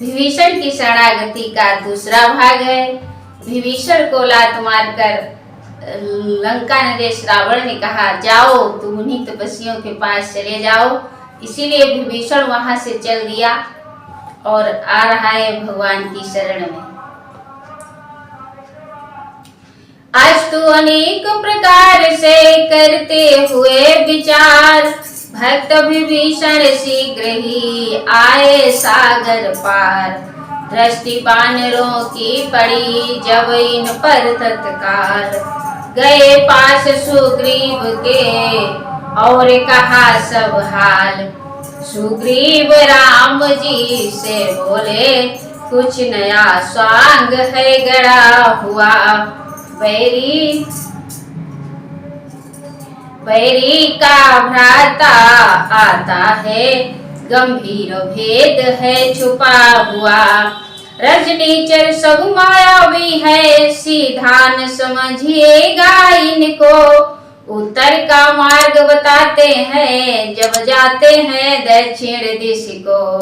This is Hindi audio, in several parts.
विभीषण की शरणागति का दूसरा भाग है। विभीषण को लात मारकर लंका नरेश रावण ने कहा, जाओ तुम उन्हीं तपस्वियों के पास चले जाओ। इसीलिए विभीषण वहां से चल दिया और आ रहा है भगवान की शरण में। आज तू अनेक प्रकार से करते हुए विचार, भक्त विभीषण शीघ्र ही आए सागर पार। दृष्टि वानरों की पड़ी जब इन पर तत्काल, गए पास सुग्रीव के और कहा सब हाल। सुग्रीव राम जी से बोले, कुछ नया स्वांग है गड़ा हुआ। बैरी का भ्राता आता है, गंभीर भेद है छुपा हुआ। रजनीचर सब मायावी है, सीधा न समझिएगा इनको। उत्तर का मार्ग बताते हैं, जब जाते हैं दक्षिण दिश को।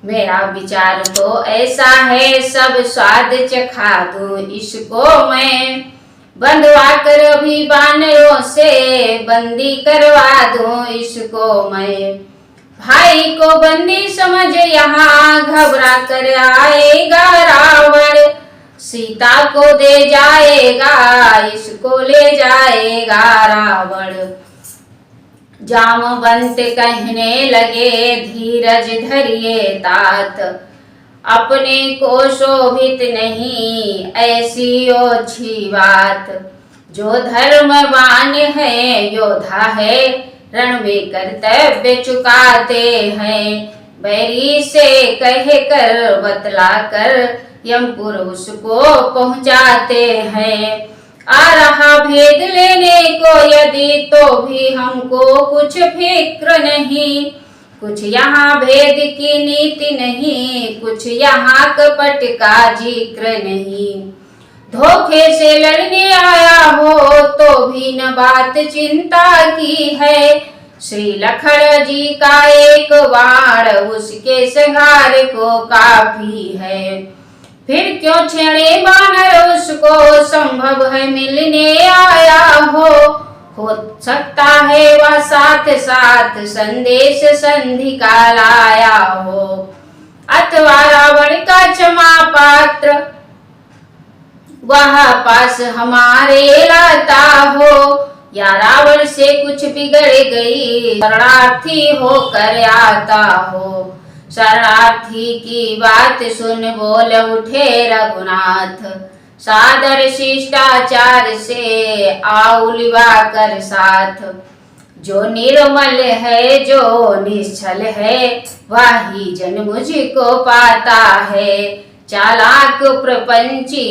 मेरा विचार तो ऐसा है, सब स्वाद चखा दूं इसको मैं। बंधवा कर अभी वानरों से बंदी करवा दूं इसको मैं। भाई को बंदी समझ यहाँ घबरा कर आएगा रावण। सीता को दे जाएगा, इसको ले जाएगा रावण। जामवंत कहने लगे, धीरज धरिए तात। अपने को शोभित नहीं ऐसी ओछी बात। जो धर्मवान है योद्धा है, रण में कर्तव्य चुकाते हैं। बैरी से कह कर बतला कर यमपुर उसको पहुंचाते हैं। आ रहा भेद लेने को यदि, तो भी हमको कुछ फिक्र नहीं। कुछ यहाँ भेद की नीति नहीं, कुछ यहाँ कपट का जिक्र नहीं। धोखे से लड़ने आया हो तो भी न बात चिंता की है। श्री लखन जी का एक बाण उसके संहार को काफी है। फिर क्यों छेड़े बानर उसको, संभव है मिलने आया हो सकता है वह साथ साथ संदेश संधि का लाया हो। अथवा रावण का क्षमा पात्र वह पास हमारे लाता हो। या रावण से कुछ बिगड़ गई, शरणार्थी होकर आता हो। शरणार्थी की बात सुन बोल उठे रघुनाथ, सादर शिष्टाचार से आउलिवा कर साथ। जो निर्मल है जो निश्चल है, वही जन मुझको पाता है। चालाक प्रपंची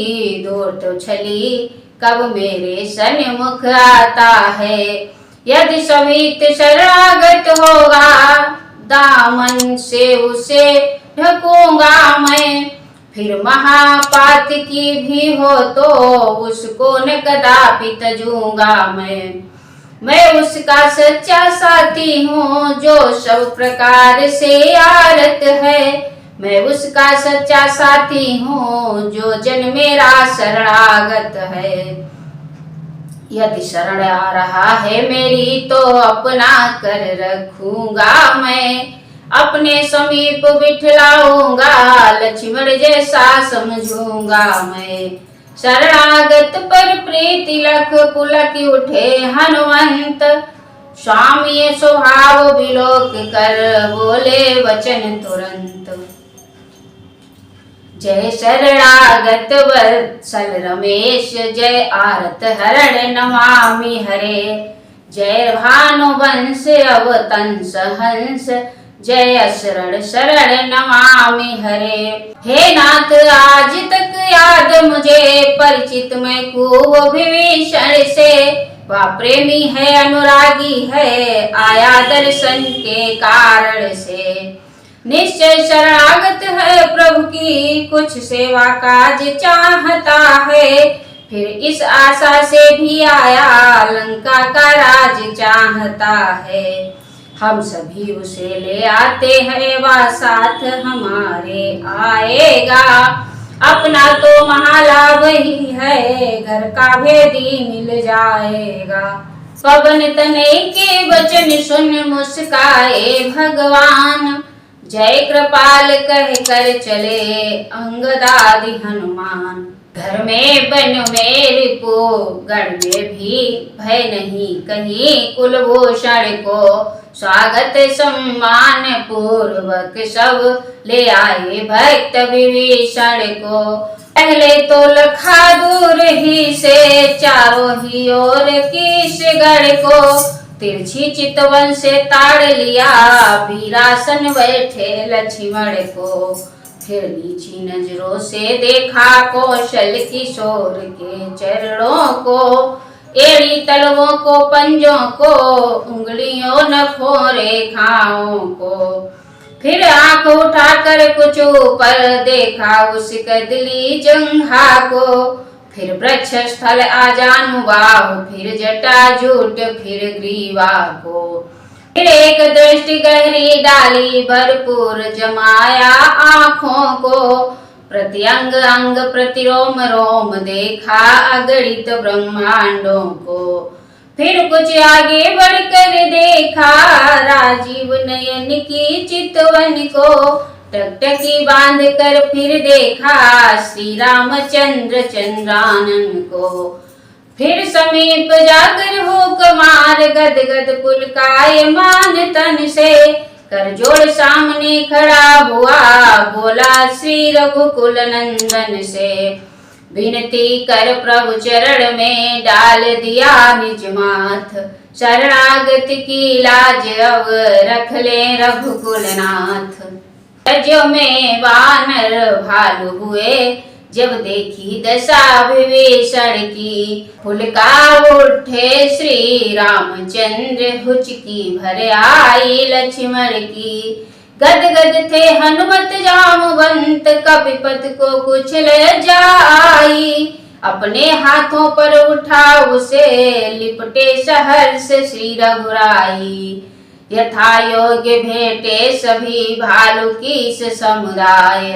दूर तो छली, कब मेरे सन्मुख आता है। यदि समित शरणागत होगा, दामन से उसे ढकूंगा मैं। फिर महापात की भी हो तो उसको न कदापि तजूंगा मैं उसका सच्चा साथी हूँ जो सब प्रकार से आरत है। मैं उसका सच्चा साथी हूँ जो जन मेरा शरणागत है। यदि शरण आ रहा है मेरी तो अपना कर रखूंगा मैं। अपने समीप बिठलाऊंगा, लक्ष्मण जैसा समझूंगा मैं। शरणागत पर प्रीति लख पुलक उठे हनुमंत। स्वामी स्वभाव विलोक कर बोले वचन तुरंत। जय शरणागत वत्सल रमेश, जय आरत हरण नमामि हरे। जय भानुवंश अवतंस हंस, जय शरण शरण नमामि हरे। हे नाथ आज तक याद मुझे, परिचित मैं खूब विभीषण से। वह प्रेमी है अनुरागी है, आया दर्शन के कारण से। निश्चय शरणागत है प्रभु की, कुछ सेवा काज चाहता है। फिर इस आशा से भी आया, लंका का राज चाहता है। हम सभी उसे ले आते हैं, वह साथ हमारे आएगा। अपना तो महालाभ ही है, घर का भेदी मिल जाएगा। पवन तनय के वचन सुन मुस्काए भगवान, जय कृपाल कह कर चले अंगदादि हनुमान। घर में बन में रिपु गण में भी भय नहीं कहीं, कुलभूषण को स्वागत सम्मान पूर्वक सब ले आए भक्त विभीषण को। पहले तो लखा दूर ही से चारों ही ओर कीशगढ़ को, तिरछी चितवन से ताड़ लिया वीरासन बैठे लक्ष्मण को। फिर नीची नजरों से देखा कौशल किशोर के चरणों को, एड़ी तलवों को पंजों को उंगलियों नखों रेखाओं को। फिर आंख उठाकर कुछ ऊपर देखा उस कदली जंघा को, फिर वृक्ष स्थल आजानुबाहु, फिर जटाजूट, फिर ग्रीवा को। फिर एक दृष्टि गहरी डाली भरपूर जमाया आँखों को, प्रति अंग अंग प्रति रोम रोम देखा अगणित ब्रह्मांडों को। फिर कुछ आगे बढ़कर देखा राजीव नयन की चितवन को, टकटकी बांध कर फिर देखा श्री रामचंद्र चंद्रानन को। फिर समीप जाकर हुक मार गदगद पुलकायमान तन से, कर जोड़ सामने खड़ा हुआ बोला श्री रघुकुल नंदन से। विनती कर प्रभु चरण में डाल दिया निज माथ, शरणागत की लाज अब रख ले रघुकुल नाथ। रज्जो में वानर भालू हुए जब देखी दशा विभीषण की, फुलका उठे श्री रामचंद्र हुचकी भर आई लक्ष्मण की। गद गद थे हनुमत जामवंत कपिपत को कुचल जाई, अपने हाथों पर उठा उसे लिपटे सहर्ष श्री रघुराई। यथा योग्य भेंटे सभी भालू की समुदाय,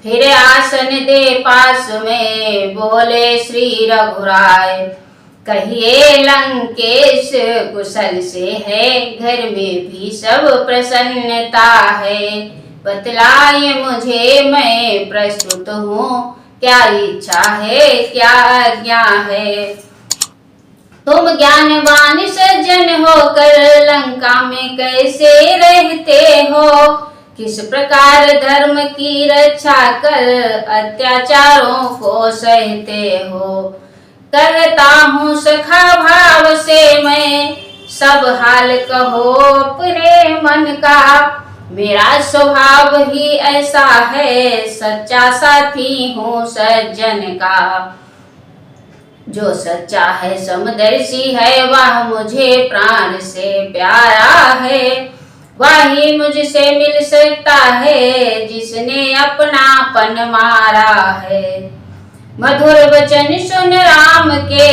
फिर आसन दे पास में बोले श्री रघुराय। कहिए लंकेश कुशल से है, घर में भी सब प्रसन्नता है। बतलाए मुझे मैं प्रस्तुत हूँ, क्या इच्छा है क्या आज्ञा है। तुम ज्ञानवान सज्जन होकर लंका में कैसे रहते हो, किस प्रकार धर्म की रक्षा कर अत्याचारों को सहते हो। कहता हूँ सखा भाव से मैं, सब हाल कहो अपने मन का। मेरा स्वभाव ही ऐसा है, सच्चा साथी हूँ सज्जन का। जो सच्चा है समदर्शी है, वह मुझे प्राण से प्यारा है। वही मुझसे मिल सकता है, जिसने अपनापन मारा है। मधुर वचन सुन राम के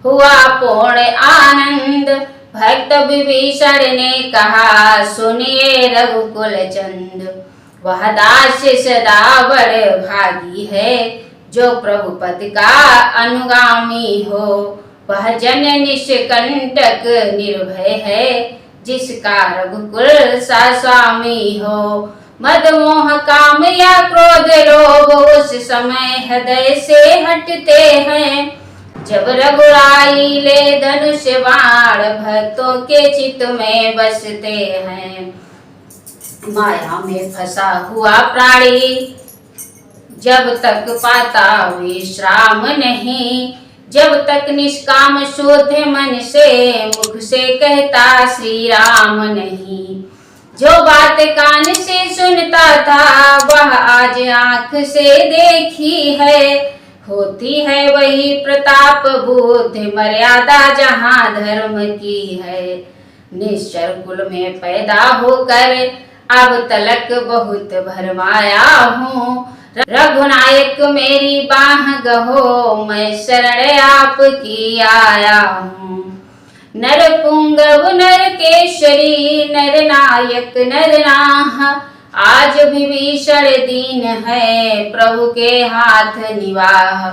हुआ पूर्ण आनंद, भक्त विभीषण ने कहा सुनिए रघुकुल चंद। वह दास सदा बड़ भागी है, जो प्रभु पद का अनुगामी हो। वह जन निष्कंटक निर्भय है, जिसका रघुकुल सा स्वामी हो। मद मोह काम या क्रोध लोभ उस समय हृदय से हटते हैं, जब रघुराई ले धनुष बाण भक्तों के चित्त में बसते हैं। माया में फंसा हुआ प्राणी जब तक पाता विश्राम नहीं, जब तक निष्काम शुद्ध मन से मुख से कहता श्री राम नहीं। जो बात कान से सुनता था, वह आज आंख से देखी है। होती है वही प्रताप बुद्धि मर्यादा जहाँ धर्म की है। निश्चर कुल में पैदा होकर अब तलक बहुत भरमाया हूँ। रघुनायक मेरी बाह गहो, मैं शरण आपकी आया हूँ। नर पुंगव नर केशरी नर नायक नर नाह, आज विभीषण दीन है प्रभु के हाथ निवाह।